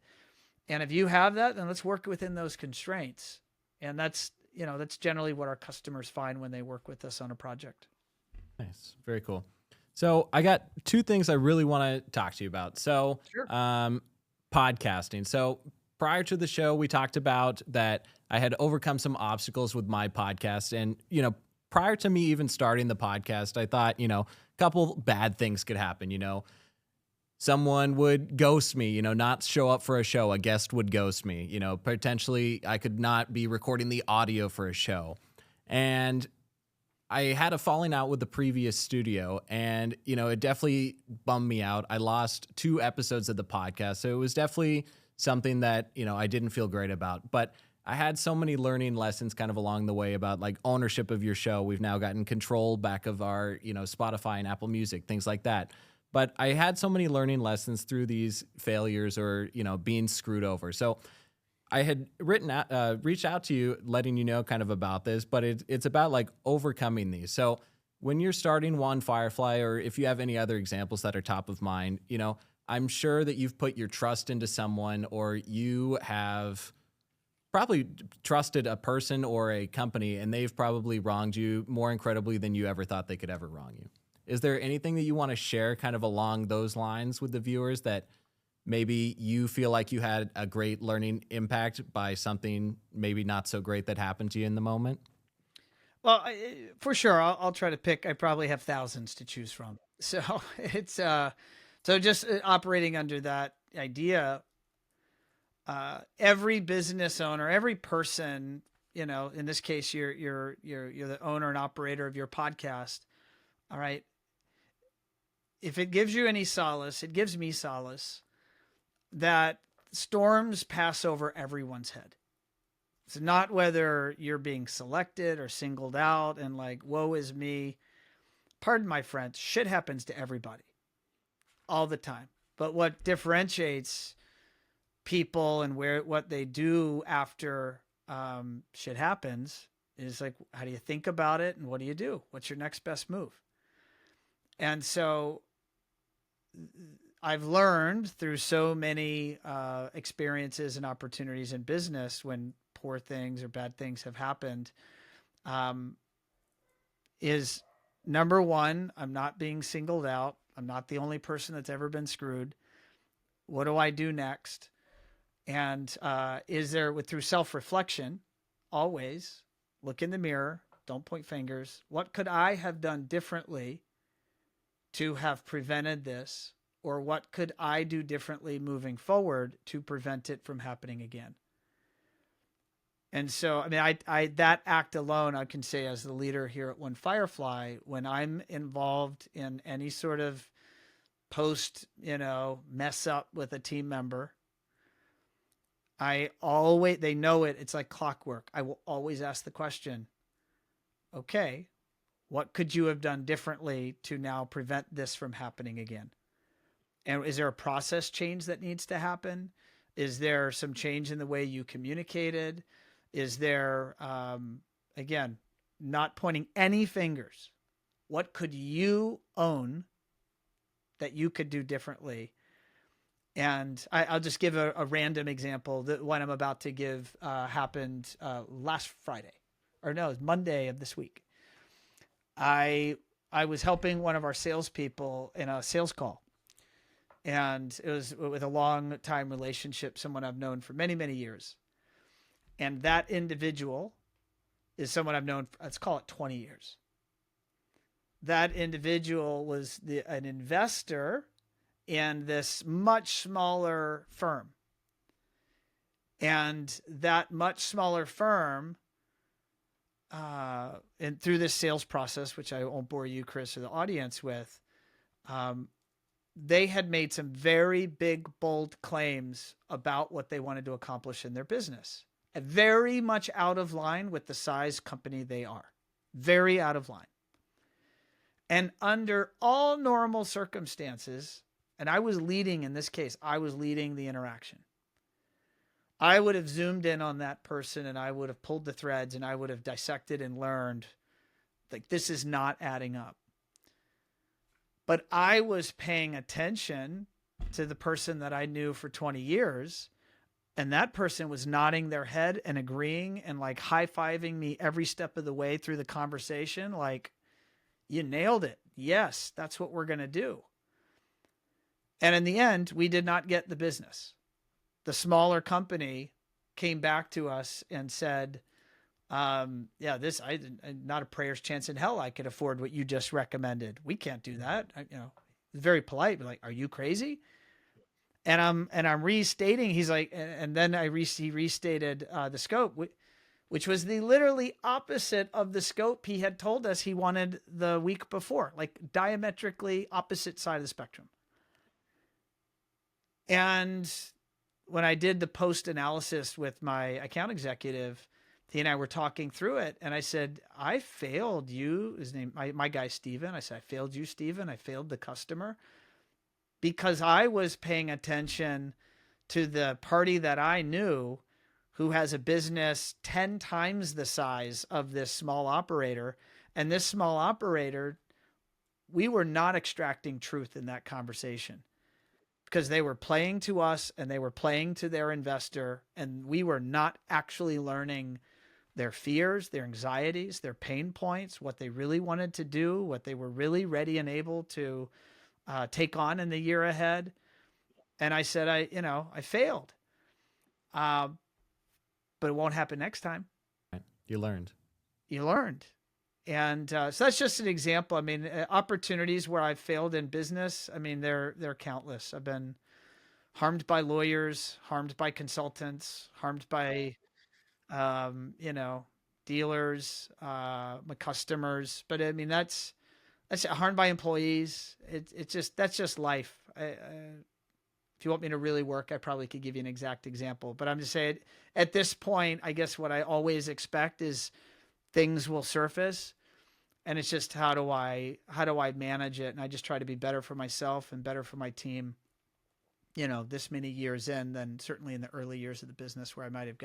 And if you have that, then let's work within those constraints. And that's generally what our customers find when they work with us on a project. Nice. Very cool. So I got 2 things I really want to talk to you about. So, Sure. Podcasting. So prior to the show, we talked about that I had overcome some obstacles with my podcast. And, prior to me even starting the podcast, I thought, a couple bad things could happen. Someone would ghost me, not show up for a show. A guest would ghost me, potentially I could not be recording the audio for a show. And I had a falling out with the previous studio, and, it definitely bummed me out. I lost 2 episodes of the podcast. So it was definitely something that, I didn't feel great about. But I had so many learning lessons kind of along the way about like ownership of your show. We've now gotten control back of our, Spotify and Apple Music, things like that. But I had so many learning lessons through these failures or, being screwed over. So I had reached out to you, letting you know kind of about this, but it's about like overcoming these. So when you're starting One Firefly, or if you have any other examples that are top of mind, I'm sure that you've put your trust into someone, or you have probably trusted a person or a company, and they've probably wronged you more incredibly than you ever thought they could ever wrong you. Is there anything that you want to share kind of along those lines with the viewers that maybe you feel like you had a great learning impact by something maybe not so great that happened to you in the moment? Well, for sure, I'll try to pick. I probably have thousands to choose from. So it's so just operating under that idea. Every business owner, every person, in this case, you're the owner and operator of your podcast. All right. If it gives you any solace, it gives me solace that storms pass over everyone's head. It's not whether you're being selected or singled out and like, woe is me. Pardon my French, shit happens to everybody all the time. But what differentiates people and what they do after shit happens is like, how do you think about it and what do you do? What's your next best move? And so I've learned through so many experiences and opportunities in business when poor things or bad things have happened, is number one, I'm not being singled out. I'm not the only person that's ever been screwed. What do I do next? And is there, through self-reflection, always look in the mirror, don't point fingers. What could I have done differently to have prevented this? Or what could I do differently moving forward to prevent it from happening again? And so, I mean, I that act alone, I can say as the leader here at One Firefly, when I'm involved in any sort of mess up with a team member, they know it. It's like clockwork. I will always ask the question, okay, what could you have done differently to now prevent this from happening again? And is there a process change that needs to happen? Is there some change in the way you communicated? Is there, again, not pointing any fingers? What could you own that you could do differently? And I'll just give a random example. The one I'm about to give happened last Friday. Or no, it was Monday of this week. I was helping one of our salespeople in a sales call. And it was with a long time relationship, someone I've known for many, many years. And that individual is someone I've known, let's call it 20 years. That individual was an investor in this much smaller firm. And that much smaller firm, and through this sales process, which I won't bore you, Chris, or the audience with, they had made some very big, bold claims about what they wanted to accomplish in their business. Very much out of line with the size company they are. Very out of line. And under all normal circumstances, and I was leading in this case, I was leading the interaction. I would have zoomed in on that person and I would have pulled the threads and I would have dissected and learned, like, this is not adding up. But I was paying attention to the person that I knew for 20 years. And that person was nodding their head and agreeing and like high-fiving me every step of the way through the conversation. Like, you nailed it. Yes, that's what we're going to do. And in the end, we did not get the business. the smaller company came back to us and said, yeah, not a prayer's chance in hell I could afford what you just recommended. We can't do that. Very polite, but like, are you crazy? And I'm restating. He's like, and then he restated the scope, which was the literally opposite of the scope he had told us he wanted the week before, like diametrically opposite side of the spectrum. And when I did the post analysis with my account executive, he and I were talking through it, and I said, I failed you. His name, my guy, Steven. I said, I failed you, Steven. I failed the customer because I was paying attention to the party that I knew who has a business 10 times the size of this small operator. And this small operator, we were not extracting truth in that conversation because they were playing to us and they were playing to their investor. And we were not actually learning their fears, their anxieties, their pain points, what they really wanted to do, what they were really ready and able to take on in the year ahead. And I said, I failed. But it won't happen next time. You learned. And so that's just an example. I mean, opportunities where I've failed in business, I mean, they're countless. I've been harmed by lawyers, harmed by consultants, harmed by, dealers, my customers. But I mean, that's harmed by employees. That's just life. If you want me to really work, I probably could give you an exact example, but I'm just saying at this point, I guess what I always expect is things will surface, and it's just how do I manage it? And I just try to be better for myself and better for my team, this many years in than certainly in the early years of the business where I might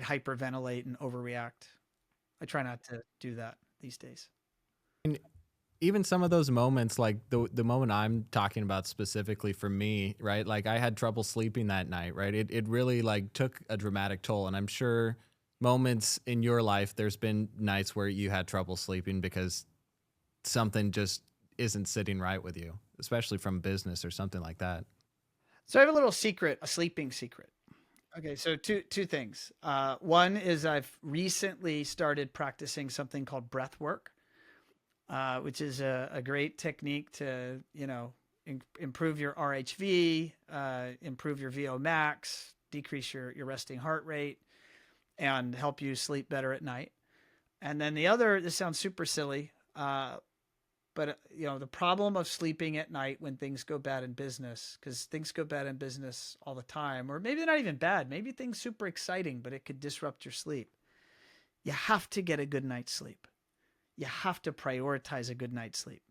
hyperventilate and overreact. I try not to do that these days. And even some of those moments, like the moment I'm talking about specifically for me, right? Like I had trouble sleeping that night, right? It really like took a dramatic toll. And I'm sure moments in your life, there's been nights where you had trouble sleeping because something just isn't sitting right with you, especially from business or something like that. So I have a little secret, a sleeping secret. Okay, so two things. One is I've recently started practicing something called breath work, which is a great technique to, improve your RHV, improve your VO max, decrease your resting heart rate, and help you sleep better at night. And then the other, this sounds super silly, but the problem of sleeping at night when things go bad in business, because things go bad in business all the time, or maybe they're not even bad, maybe things super exciting, but it could disrupt your sleep. You have to get a good night's sleep. You have to prioritize a good night's sleep.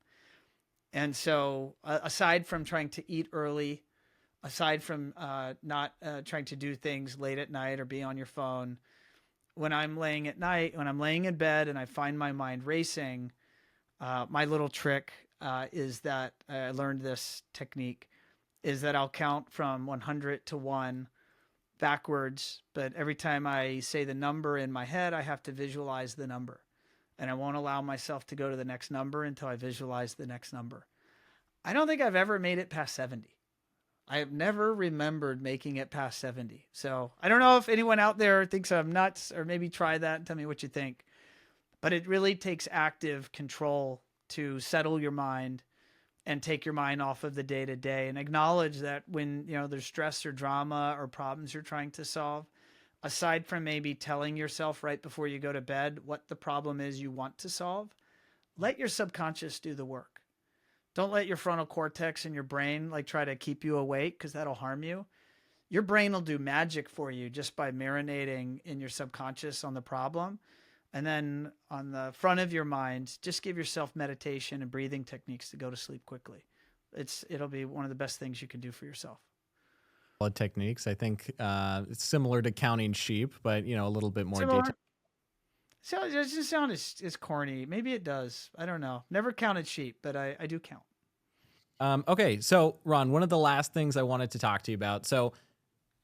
And so aside from trying to eat early, aside from not trying to do things late at night or be on your phone, when I'm laying in bed and I find my mind racing, my little trick is that I learned this technique is that I'll count from 100 to 1 backwards. But every time I say the number in my head, I have to visualize the number. And I won't allow myself to go to the next number until I visualize the next number. I don't think I've ever made it past 70. I have never remembered making it past 70. So I don't know if anyone out there thinks I'm nuts, or maybe try that and tell me what you think. But it really takes active control to settle your mind and take your mind off of the day to day and acknowledge that when, there's stress or drama or problems you're trying to solve, aside from maybe telling yourself right before you go to bed what the problem is you want to solve, let your subconscious do the work. Don't let your frontal cortex and your brain try to keep you awake, because that'll harm you. Your brain will do magic for you just by marinating in your subconscious on the problem. And then on the front of your mind, just give yourself meditation and breathing techniques to go to sleep quickly. It'll be one of the best things you can do for yourself. Techniques. I think it's similar to counting sheep, but a little bit more detailed. So it just sounds as corny. Maybe it does. I don't know. Never counted sheep, but I do count. Okay, so Ron, one of the last things I wanted to talk to you about. So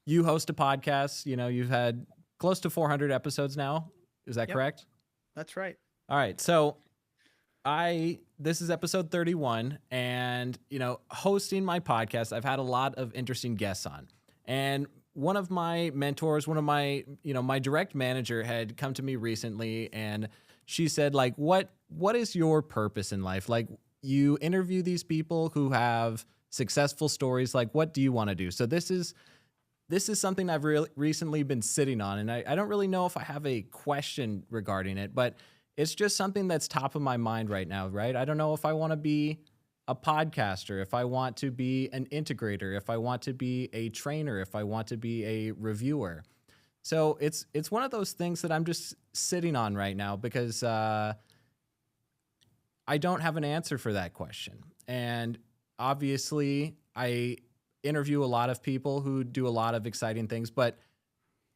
you host a podcast. You've had close to 400 episodes now. Is that correct? That's right. All right. So this is episode 31, and hosting my podcast, I've had a lot of interesting guests on. And one of my mentors, one of my, my direct manager had come to me recently, and she said, like, what is your purpose in life? Like, you interview these people who have successful stories. Like, what do you want to do? So this is something I've recently been sitting on, and I don't really know if I have a question regarding it, but it's just something that's top of my mind right now, right? I don't know if I want to be a podcaster, if I want to be an integrator, if I want to be a trainer, if I want to be a reviewer. So it's one of those things that I'm just sitting on right now because I don't have an answer for that question. And obviously, I interview a lot of people who do a lot of exciting things, but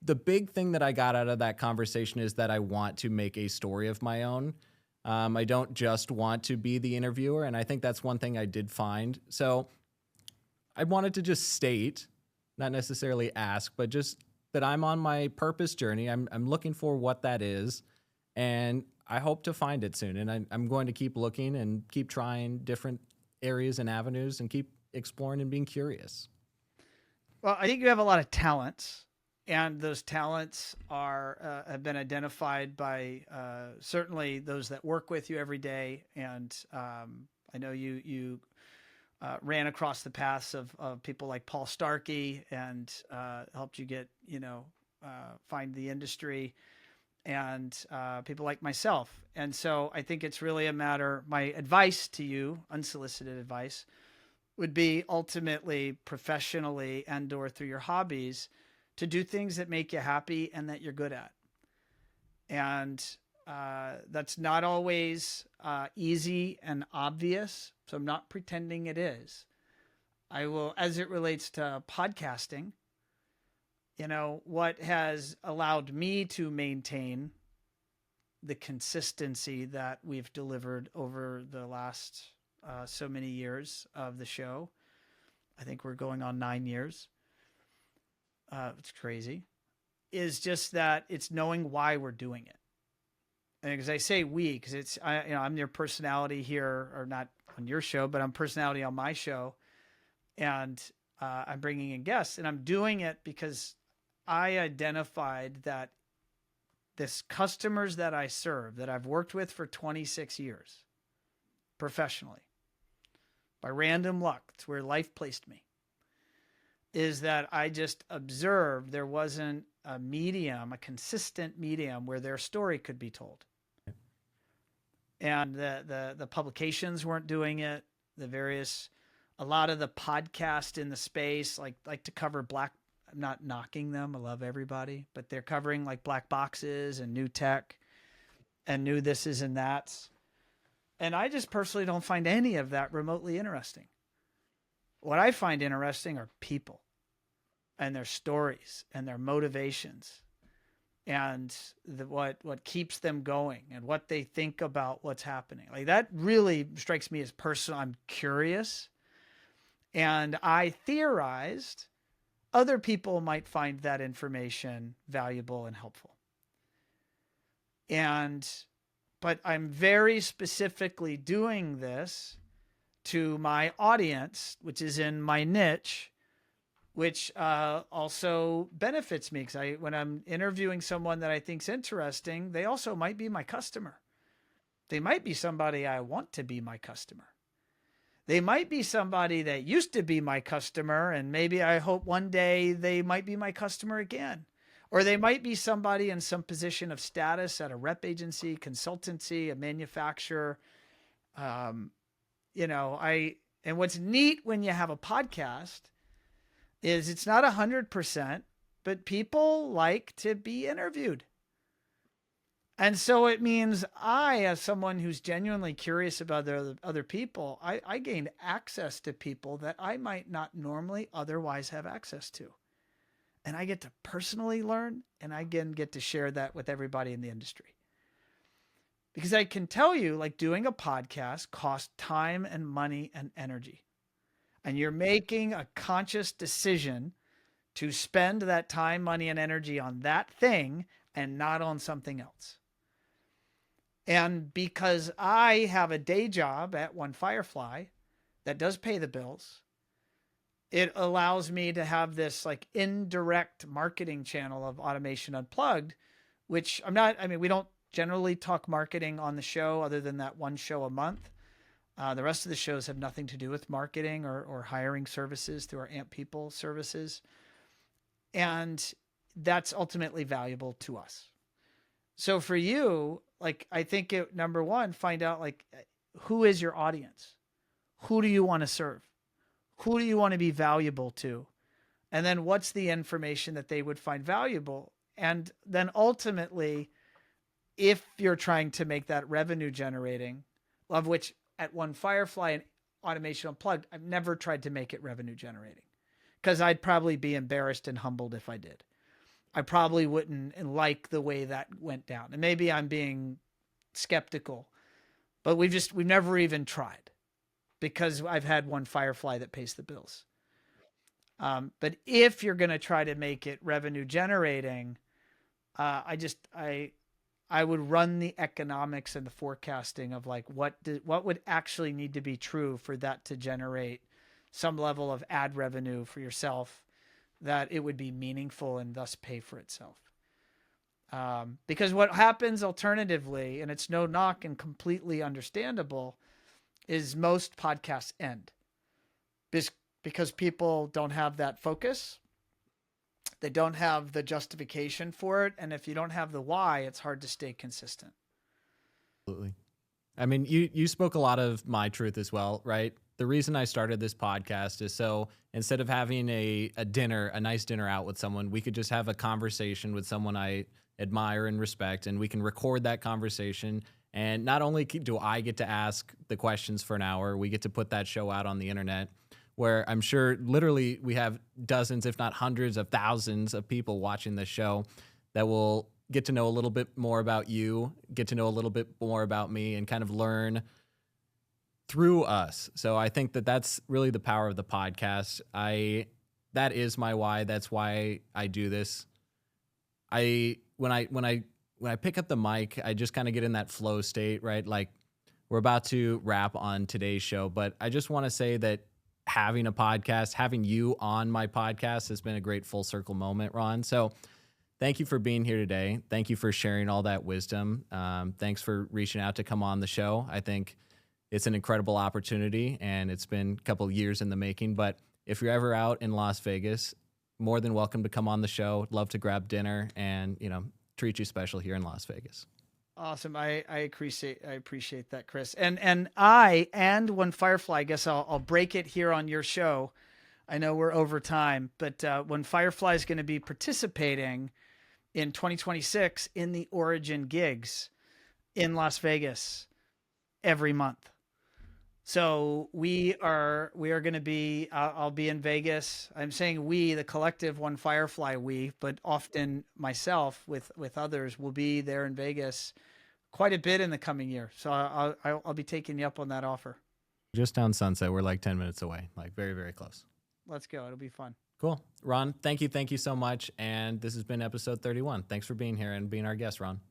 the big thing that I got out of that conversation is that I want to make a story of my own. I don't just want to be the interviewer, and I think that's one thing I did find. So I wanted to just state, not necessarily ask, but just that I'm on my purpose journey. I'm looking for what that is, and I hope to find it soon. And I'm going to keep looking and keep trying different areas and avenues and keep exploring and being curious. Well, I think you have a lot of talents. And those talents are have been identified by certainly those that work with you every day. And I know you ran across the paths of people like Paul Starkey and helped you get find the industry, and people like myself. And so I think it's really a matter. My advice to you, unsolicited advice, would be ultimately professionally and/or through your hobbies, to do things that make you happy and that you're good at. And that's not always easy and obvious. So I'm not pretending it is. I will, as it relates to podcasting, what has allowed me to maintain the consistency that we've delivered over the last so many years of the show. I think we're going on 9 years. It's crazy, is just that it's knowing why we're doing it. And because I say we, because I'm your personality here, or not on your show, but I'm personality on my show, and I'm bringing in guests, and I'm doing it because I identified that this customers that I serve, that I've worked with for 26 years professionally, by random luck, it's where life placed me, is that I just observed there wasn't a medium, a consistent medium where their story could be told. And the publications weren't doing it. A lot of the podcasts in the space like to cover black, I'm not knocking them, I love everybody, but they're covering like black boxes and new tech and new thises and that's. And I just personally don't find any of that remotely interesting. What I find interesting are people and their stories and their motivations and what keeps them going and what they think about what's happening. Like, that really strikes me as personal. I'm curious, and I theorized other people might find that information valuable and helpful. But I'm very specifically doing this to my audience, which is in my niche, which also benefits me, because when I'm interviewing someone that I think's interesting, they also might be my customer. They might be somebody I want to be my customer. They might be somebody that used to be my customer, and maybe I hope one day they might be my customer again. Or they might be somebody in some position of status at a rep agency, consultancy, a manufacturer. And what's neat when you have a podcast is it's not 100%, but people like to be interviewed. And so it means I, as someone who's genuinely curious about other people, I gained access to people that I might not normally otherwise have access to. And I get to personally learn, and I again get to share that with everybody in the industry. Because I can tell you, like, doing a podcast costs time and money and energy. And you're making a conscious decision to spend that time, money, and energy on that thing and not on something else. And because I have a day job at One Firefly that does pay the bills, it allows me to have this like indirect marketing channel of Automation Unplugged, which I mean, we don't generally talk marketing on the show other than that one show a month. The rest of the shows have nothing to do with marketing or hiring services through our Amp People services. And that's ultimately valuable to us. So for you, like, I think number one, find out like, who is your audience? Who do you want to serve? Who do you want to be valuable to? And then what's the information that they would find valuable? And then ultimately, if you're trying to make that revenue generating, of which at One Firefly and Automation Unplugged, I've never tried to make it revenue generating because I'd probably be embarrassed and humbled if I did. I probably wouldn't like the way that went down. And maybe I'm being skeptical, but we've never even tried because I've had One Firefly that pays the bills. But if you're going to try to make it revenue generating, I would run the economics and the forecasting of like, what would actually need to be true for that to generate some level of ad revenue for yourself, that it would be meaningful and thus pay for itself. Because what happens alternatively, and it's no knock and completely understandable, is most podcasts end because people don't have that focus. They don't have the justification for it. And if you don't have the why, it's hard to stay consistent. Absolutely. I mean, you spoke a lot of my truth as well, right? The reason I started this podcast is so instead of having a nice dinner out with someone, we could just have a conversation with someone I admire and respect, and we can record that conversation. And not only do I get to ask the questions for an hour, we get to put that show out on the internet, where I'm sure literally we have dozens, if not hundreds of thousands of people watching this show that will get to know a little bit more about you, get to know a little bit more about me, and kind of learn through us. So I think that that's really the power of the podcast. That is my why. That's why I do this. When I pick up the mic, I just kind of get in that flow state, right? Like, we're about to wrap on today's show, but I just want to say that having a podcast, having you on my podcast has been a great full circle moment, Ron. So thank you for being here today. Thank you for sharing all that wisdom. Thanks for reaching out to come on the show. I think it's an incredible opportunity, and it's been a couple of years in the making. But if you're ever out in Las Vegas, more than welcome to come on the show. Love to grab dinner and, treat you special here in Las Vegas. Awesome. I appreciate that, Chris. And One Firefly, I guess I'll break it here on your show. I know we're over time, but One Firefly is going to be participating in 2026 in the Origin gigs in Las Vegas every month. So we are going to be, I'll be in Vegas. I'm saying we, the collective One Firefly, but often myself with others will be there in Vegas quite a bit in the coming year. So I'll be taking you up on that offer. Just down Sunset. We're like 10 minutes away, like very, very close. Let's go. It'll be fun. Cool. Ron, thank you so much. And this has been episode 31. Thanks for being here and being our guest, Ron.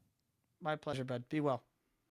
My pleasure, bud. Be well.